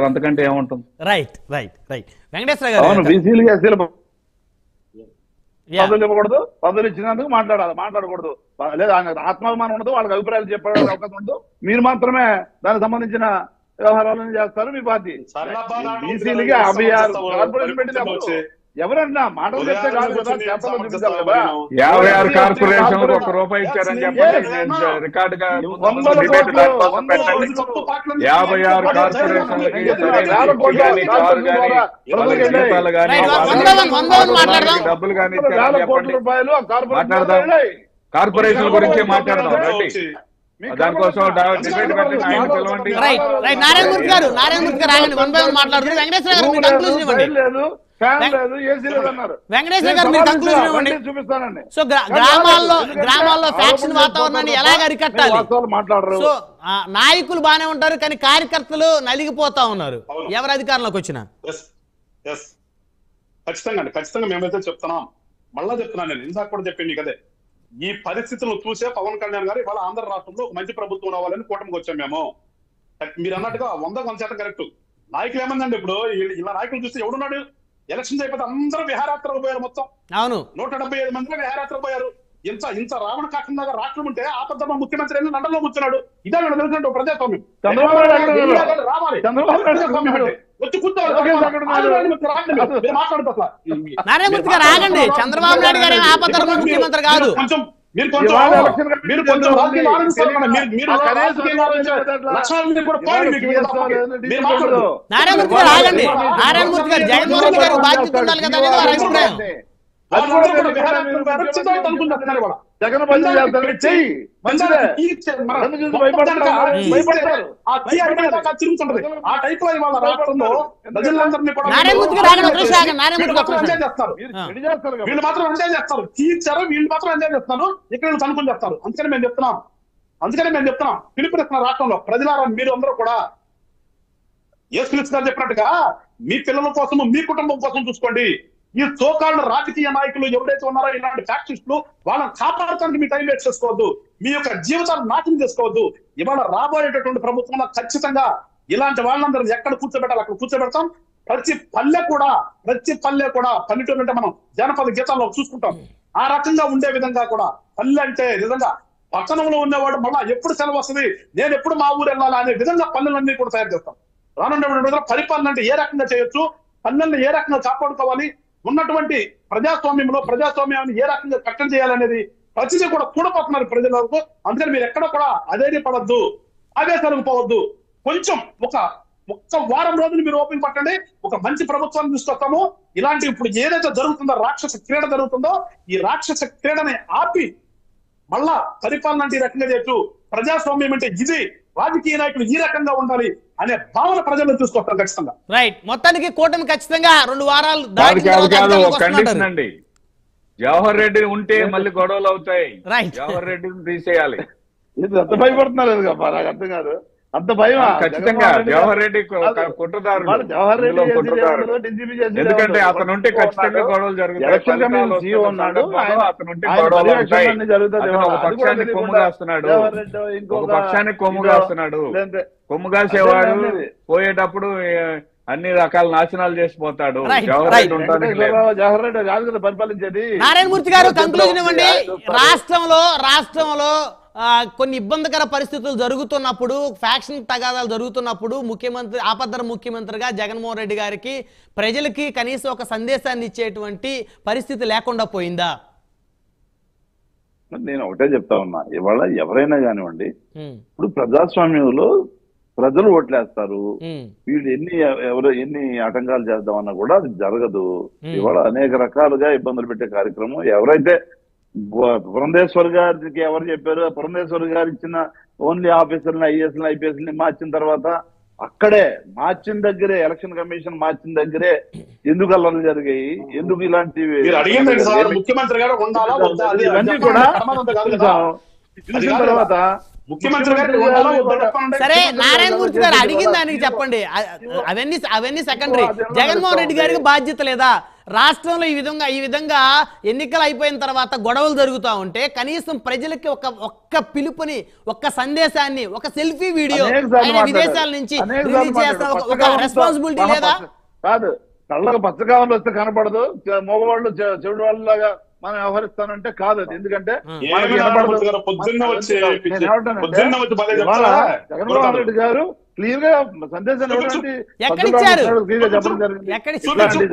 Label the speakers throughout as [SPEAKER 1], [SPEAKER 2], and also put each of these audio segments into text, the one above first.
[SPEAKER 1] అంతకంటే ఏముంటుంది.
[SPEAKER 2] Right right right Venkateswara గారు
[SPEAKER 3] అవును, బీసీలు ఎస్సీలు పదవులు ఇవ్వకూడదు, పదవులు ఇచ్చినందుకు మాట్లాడకూడదు. లేదా ఆత్మాభిమానం ఉండదు, వాళ్ళకి అభిప్రాయాలు చెప్పడానికి అవకాశం ఉండదు. మీరు మాత్రమే దానికి సంబంధించిన వ్యవహారాలను చేస్తారు మీ పార్టీ. బీసీలకి 56 కార్పొరేషన్ పెట్టినప్పుడు ఎవరన్నా మాటలు చెప్తే కాదు కదా, చేపల్లో చూపించాలి కదా.
[SPEAKER 1] 56 కార్పొరేషన్లకు ₹1 ఇచ్చారని చెప్పండి. 56 కార్పొరేషన్లకి డబ్బులు కానీ మాట్లాడదాం. కార్పొరేషన్ గురించి మాట్లాడదాం రండి. దానికోసం డిబేట్ పెట్టండి. ఆయన పిలవండి.
[SPEAKER 2] నారాయణమూర్తి గారు ఆగండి. 1 by 1 మాట్లాడుతున్నారు. వెంకటేశ్వర గారు మీరు కంక్లూజన్ ఇవ్వండి. వెంకటేశ్వర గారు మీరు కంక్లూజన్ ఇవ్వండి. సో గ్రామాల్లో ఫ్యాక్షన్ వాతావరణాన్ని ఎలాగ అరికట్టాలి? సో నాయకులు బానే ఉంటారు కానీ కార్యకర్తలు నలిగిపోతా ఉన్నారు ఎవరు అధికారంలోకి వచ్చినా.
[SPEAKER 4] ఖచ్చితంగా మేమైతే చెప్తున్నాం. మళ్ళా చెప్తున్నాను, నేను ఇందాక కూడా చెప్పింది కదే, ఈ పరిస్థితులను చూసే పవన్ కళ్యాణ్ గారు ఇవాళ ఆంధ్ర రాష్ట్రంలో ఒక మంచి ప్రభుత్వం రావాలని కూటమికి వచ్చాం మేము. మీరు అన్నట్టుగా 100% కరెక్ట్. నాయకులు ఏమందండి, ఇప్పుడు ఇలా నాయకులు చూస్తే ఎవడున్నాడు? ఎలక్షన్స్ అయిపోతే అందరూ విహారయాత్రకు పోయారు. మొత్తం
[SPEAKER 2] అవును
[SPEAKER 4] 175 మంది విహారయాత్రకు పోయారు. ఇంత రావణ కాకుండా రాష్ట్రం ఉంటే ఆపద్ధ ముఖ్యమంత్రి అయినా నండలో కూర్చున్నాడు. ఇదే మేము తెలిసినట్టు ప్రజాస్వామ్యం. వచ్చి కూర్చోవాలి.
[SPEAKER 2] నారాయణమూర్తి గారు ఆగండి. చంద్రబాబు నాయుడు గారు ఆపద్ధ ముఖ్యమంత్రి కాదు.
[SPEAKER 4] మీరు కొంచెం
[SPEAKER 2] నారాయణమూర్తి గారు ఆగండి. నారాయణమూర్తి గారు జగన్మోహన్ రెడ్డి గారికి బాధ్యత ఉండాలి కదా అనేది వారి అభిప్రాయం.
[SPEAKER 3] జగన్ చెయ్యి
[SPEAKER 2] నారాయణమూర్తి గారు ఆగండి.
[SPEAKER 4] వీళ్ళు మాత్రం ఎంజాయ్ చేస్తారు. తీర్చారు, వీళ్ళు మాత్రం ఎంజాయ్ చేస్తాను, ఇక్కడ తనుకుని చేస్తారు. అందుకని మేము చెప్తున్నాం పిలుపునిస్తున్న రాష్ట్రంలో ప్రజలారా, మీరు అందరూ కూడా యేసుక్రీస్తు గారు చెప్పినట్టుగా మీ పిల్లల కోసము మీ కుటుంబం కోసం చూసుకోండి. ఈ సోకాళ్ళ రాజకీయ నాయకులు ఎవరైతే ఉన్నారో ఇలాంటి ఫ్యాక్టరీస్టులు వాళ్ళని కాపాడటానికి మీ టైం వేస్ట్ చేసుకోవద్దు. మీ యొక్క జీవితాన్ని నాశనం చేసుకోవద్దు. ఇవాళ రాబోయేటటువంటి ప్రభుత్వంలో ఖచ్చితంగా ఇలాంటి వాళ్ళందరూ ఎక్కడ కూర్చోబెట్టాలి అక్కడ కూర్చోబెడతాం. ప్రతి పల్లె కూడా పల్లెటూరు అంటే మనం జానపద గీతాల్లో చూసుకుంటాం. ఆ రకంగా ఉండే విధంగా కూడా పల్లె అంటే నిజంగా పట్టణంలో ఉండేవాడు మళ్ళా ఎప్పుడు సెలవు వస్తుంది, నేను ఎప్పుడు మా ఊరు వెళ్ళాలి అనే విధంగా పల్లెలన్నీ కూడా తయారు చేస్తాం. రానున్న పరిపాలన అంటే ఏ రకంగా చేయొచ్చు, పల్లెల్ని ఏ రకంగా కాపాడుకోవాలి, ఉన్నటువంటి ప్రజాస్వామ్యాన్ని ఏ రకంగా కట్టడి చేయాలనేది ప్రతిదీ కూడా కూడపోతున్నారు ప్రజలకు. అందుకని మీరు ఎక్కడ కూడా అధైర్యపడద్దు, ఆవేశాలకు పోవద్దు. కొంచెం ఒక్క వారం రోజులు మీరు ఓపిక పట్టండి. ఒక మంచి ప్రభుత్వాన్ని తీసుకొస్తాము. ఇలాంటి ఇప్పుడు ఏదైతే జరుగుతుందో రాక్షస క్రీడ జరుగుతుందో ఈ రాక్షస క్రీడని ఆపి మళ్ళా పరిపాలన అంటే ఈ రకంగా చేయొచ్చు. ప్రజాస్వామ్యం అంటే ఇది, రాజకీయ నాయకులు ఈ రకంగా ఉండాలి అనే భావన ప్రజలను తీసుకొస్తారు ఖచ్చితంగా.
[SPEAKER 2] రైట్. మొత్తానికి కూటమి ఖచ్చితంగా 2 వారాలు
[SPEAKER 1] కండిషన్ అండి. జవహర్ రెడ్డి ఉంటే మళ్ళీ గొడవలు అవుతాయి. జవహర్ రెడ్డిని తీసేయాలి.
[SPEAKER 3] ఎంత భయపడుతున్నారు నాకు అర్థం కాదు. అంత భయం
[SPEAKER 1] ఖచ్చితంగా జవహర్ రెడ్డి కుట్రదారు. ఎందుకంటే అతను ఉంటే ఖచ్చితంగా గొడవలు జరుగుతాయి. పక్షానికి కొమ్ము కాస్తున్నాడు. కొమ్ము కాసేవాడు పోయేటప్పుడు అన్ని రకాల నాశనాలు చేసిపోతాడు. జవహర్
[SPEAKER 3] రెడ్డి కాదు కదా పరిపాలించేది.
[SPEAKER 2] నారాయణమూర్తి గారు కంక్లూజన్ ఇవ్వండి. రాష్ట్రంలో కొన్ని ఇబ్బందికర పరిస్థితులు జరుగుతున్నప్పుడు, ఫ్యాక్షన్ తగాదాలు జరుగుతున్నప్పుడు ఆపద్ధర ముఖ్యమంత్రిగా జగన్మోహన్ రెడ్డి గారికి ప్రజలకి కనీసం ఒక సందేశాన్ని ఇచ్చేటువంటి పరిస్థితి లేకుండా పోయిందా?
[SPEAKER 3] నేను ఒకటే చెప్తా ఉన్నా, ఇవాళ ఎవరైనా కానివ్వండి, ఇప్పుడు ప్రజాస్వామ్యంలో ప్రజలు ఓట్లేస్తారు. వీళ్ళు ఎన్ని ఆటంకాలు చేద్దామన్నా కూడా అది జరగదు. ఇవాళ అనేక రకాలుగా ఇబ్బందులు పెట్టే కార్యక్రమం ఎవరైతే పురంధేశ్వర్ గారికి ఎవరు చెప్పారు, పురంధేశ్వర్ గారు ఇచ్చిన ఓన్లీ ఆఫీసర్ని, ఐఏఎస్ని, ఐపీఎస్ని మార్చిన తర్వాత అక్కడే మార్చిన దగ్గరే ఎలక్షన్ కమిషన్ మార్చిన దగ్గరే ఎందుకు అల్లర్లు జరిగాయి, ఎందుకు ఇలాంటివి ఇవన్నీ కూడా చూసిన తర్వాత
[SPEAKER 2] సరే నారాయణమూర్తి గారు అడిగిన దానికి చెప్పండి. అవన్నీ సెకండరీ. జగన్మోహన్ రెడ్డి గారికి బాధ్యత లేదా? రాష్ట్రంలో ఈ విధంగా ఎన్నికలు అయిపోయిన తర్వాత గొడవలు జరుగుతూ ఉంటే కనీసం ప్రజలకి ఒక్క పిలుపుని, ఒక్క సందేశాన్ని, ఒక సెల్ఫీ వీడియో విదేశాల నుంచి రిలీజ్ చేస్తా ఒక రెస్పాన్సిబిలిటీ లేదా?
[SPEAKER 3] కాదు, కళ్ళకు పచ్చకావలు వస్తే కనపడదు, మగవాళ్ళు చెడు వాళ్ళలాగా మనం వ్యవహరిస్తానంటే కాదు అది. ఎందుకంటే జగన్మోహన్ రెడ్డి గారు క్లియర్ గా సందేశం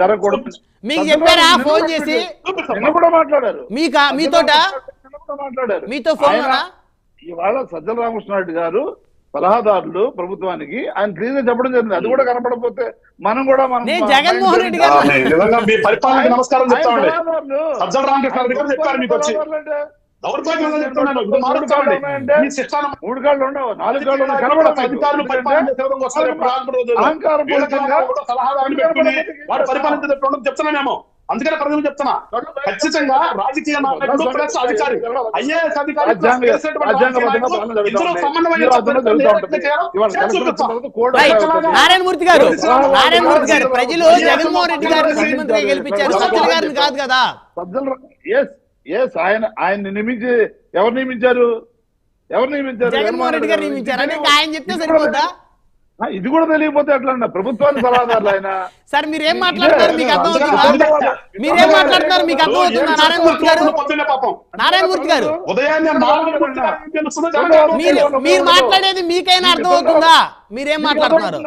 [SPEAKER 3] జరగకూడదు
[SPEAKER 2] మీకు చెప్పారా ఫోన్ చేసి?
[SPEAKER 3] నిన్న కూడా మాట్లాడారు
[SPEAKER 2] మీతో ఫోన్.
[SPEAKER 3] ఇవాళ సజ్జల రామకృష్ణారెడ్డి గారు సలహాదారులు ప్రభుత్వానికి ఆయన క్లియర్ గా చెప్పడం జరిగింది. అది కూడా కనపడకపోతే మనం కూడా
[SPEAKER 2] జగన్మోహన్ రెడ్డి గారు
[SPEAKER 4] నమస్కారం చెప్తామండి. సజ్జల రామకృష్ణారెడ్డి గారు చెప్పారు మీకు వచ్చి
[SPEAKER 3] మూడు కాళ్ళు ఉండవు, 4 కాళ్ళు కనబడతాయి.
[SPEAKER 4] అధికారులు చెప్తున్నామేమో, అందుకనే ప్రజలు చెప్తున్నా ఖచ్చితంగా రాజకీయ నాయకుడు ప్లస్ అధికారి, ఐఏఎస్ అధికారి
[SPEAKER 2] నారాయణమూర్తి గారు ప్రజలు జగన్మోహన్ రెడ్డి గారిని ముఖ్యమంత్రిగా గెలిపించారు, సజ్జల గారిని కాదు కదా.
[SPEAKER 3] ఆయన నియమించి ఎవరు నియమించారు?
[SPEAKER 2] జగన్మోహన్ రెడ్డి గారు నియమించారు అంటే ఆయన చెప్తే సరిపోద్దా?
[SPEAKER 3] ఇది కూడా తెలియకపోతే ఎట్లా అన్న ప్రభుత్వానికి సలహాదారులు ఆయన.
[SPEAKER 2] సార్ మీరేం మాట్లాడుతున్నారు మీకు అర్థమవుతుందా? మీరేం మాట్లాడుతున్నారు మీకు అర్థమవుతుందా? నారాయణమూర్తి గారు మీరు మాట్లాడేది మీకైనా అర్థమవుతుందా? మీరేం మాట్లాడుతున్నారు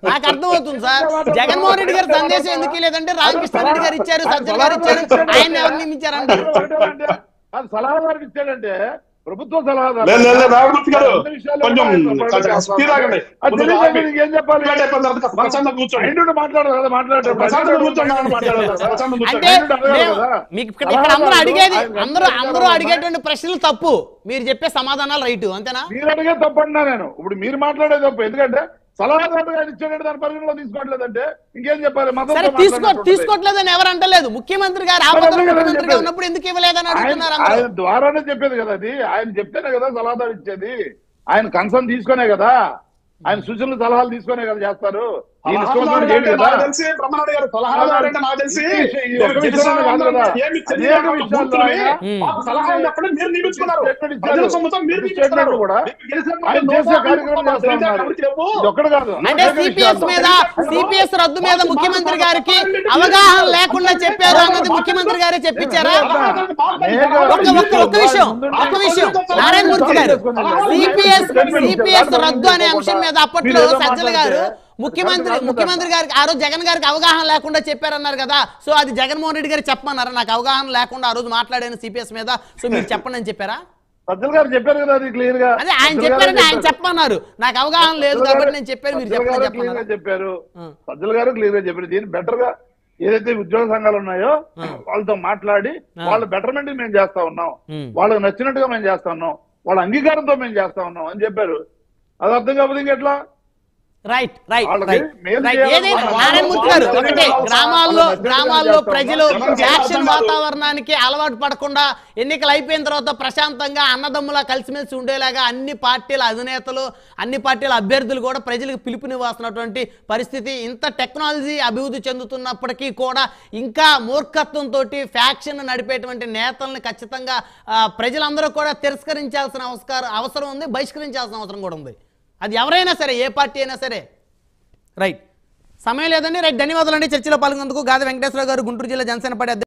[SPEAKER 2] నాకు అర్థమవుతుంది సార్. జగన్మోహన్ రెడ్డి గారి సందేశం ఎందుకు లేదంటే రామకృష్ణారెడ్డి గారు ఇచ్చారు, సజ్జల గారు ఇచ్చారు, ఆయన ఎవరు నియమించారంటే
[SPEAKER 3] సలహాదారుడు ఇచ్చాడంటే ప్రభుత్వ సలహాదారు
[SPEAKER 2] అందరూ అడిగేటువంటి ప్రశ్నలు తప్పు, మీరు చెప్పే సమాధానాలు రైట్, అంతేనా?
[SPEAKER 3] మీరు అడిగే తప్పు అంటున్నా నేను. ఇప్పుడు మీరు మాట్లాడేది తప్పు, ఎందుకంటే సలహాదారుడు గారు ఇచ్చాడంటే దాని పరిగణలో తీసుకోవట్లేదంటే ఇంకేం చెప్పాలి?
[SPEAKER 2] తీసుకోవట్లేదని ఎవరు అంటలేదు. ముఖ్యమంత్రి గారు ముఖ్యమంత్రిగా ఉన్నప్పుడు ఎందుకు ఇవ్వలేదని అడుగుతున్నారు.
[SPEAKER 3] ఆయన ద్వారానే చెప్పేది కదా, అది ఆయన చెప్తేనే కదా సలహాదారు ఇచ్చేది. ఆయన కన్సర్న్ తీసుకునే కదా, ఆయన సూచనలు సలహాలు తీసుకునే కదా చేస్తారు.
[SPEAKER 2] అంటే సిపిఎస్ రద్దు మీద ముఖ్యమంత్రి గారికి అవగాహన లేకుండా చెప్పారు అన్నది ముఖ్యమంత్రి గారే చెప్పించారా? ఒక్క విషయం నారాయణమూర్తి గారు, సిపిఎస్ రద్దు అనే అంశం మీద అప్పట్లో సజ్జల గారు ముఖ్యమంత్రి గారికి ఆ రోజు జగన్ గారికి అవగాహన లేకుండా చెప్పారన్నారు కదా. సో అది జగన్మోహన్ రెడ్డి గారు చెప్పమన్నారా? నాకు అవగాహన లేకుండా ఆ రోజు మాట్లాడాను సిపిఎస్ మీద, సో మీరు చెప్పండి అని చెప్పారా?
[SPEAKER 3] సజ్జల గారు చెప్పారు కదా, అది క్లియర్ గా.
[SPEAKER 2] అదే ఆయన చెప్పారంటే ఆయన చెప్పమన్నారు, నాకు అవగాహన లేదు కాబట్టి నేను చెప్పాను, మీరు చెప్పారు.
[SPEAKER 3] చెప్పారు సజ్జల గారు క్లియర్ గా చెప్పారు. దీన్ని బెటర్ గా ఏదైతే ఉద్యోగ సంఘాలు ఉన్నాయో వాళ్ళతో మాట్లాడి వాళ్ళ బెటర్మెంట్ మేము చేస్తా ఉన్నాం, వాళ్ళకి నచ్చినట్టుగా మేము చేస్తా ఉన్నాం, వాళ్ళ అంగీకారంతో మేము చేస్తా ఉన్నాం అని చెప్పారు. అది అర్థం కాకపోతే ఇంకెట్లా?
[SPEAKER 2] రైట్ నారాయణమూర్తి గారు, ఒకటే గ్రామాల్లో ప్రజలు యాక్షన్ వాతావరణానికి అలవాటు పడకుండా ఎన్నికలు అయిపోయిన తర్వాత ప్రశాంతంగా అన్నదమ్ములా కలిసిమెలిసి ఉండేలాగా అన్ని పార్టీల అధినేతలు, అన్ని పార్టీల అభ్యర్థులు కూడా ప్రజలకు పిలుపునివ్వాల్సినటువంటి పరిస్థితి. ఇంత టెక్నాలజీ అభివృద్ధి చెందుతున్నప్పటికీ కూడా ఇంకా మూర్ఖత్వంతో ఫ్యాక్షన్ నడిపేటువంటి నేతల్ని ఖచ్చితంగా ప్రజలందరూ కూడా తిరస్కరించాల్సిన అవసరం ఉంది, బహిష్కరించాల్సిన అవసరం కూడా ఉంది. అది ఎవరైనా సరే, ఏ పార్టీ అయినా సరే. రైట్, సమయం లేదండి. రైట్, ధన్యవాదాలు అండి. చర్చలో పాల్గొన్నందుకు. గాదె వెంకటేశ్వర గారు, గుంటూరు జిల్లా జనసేన పార్టీ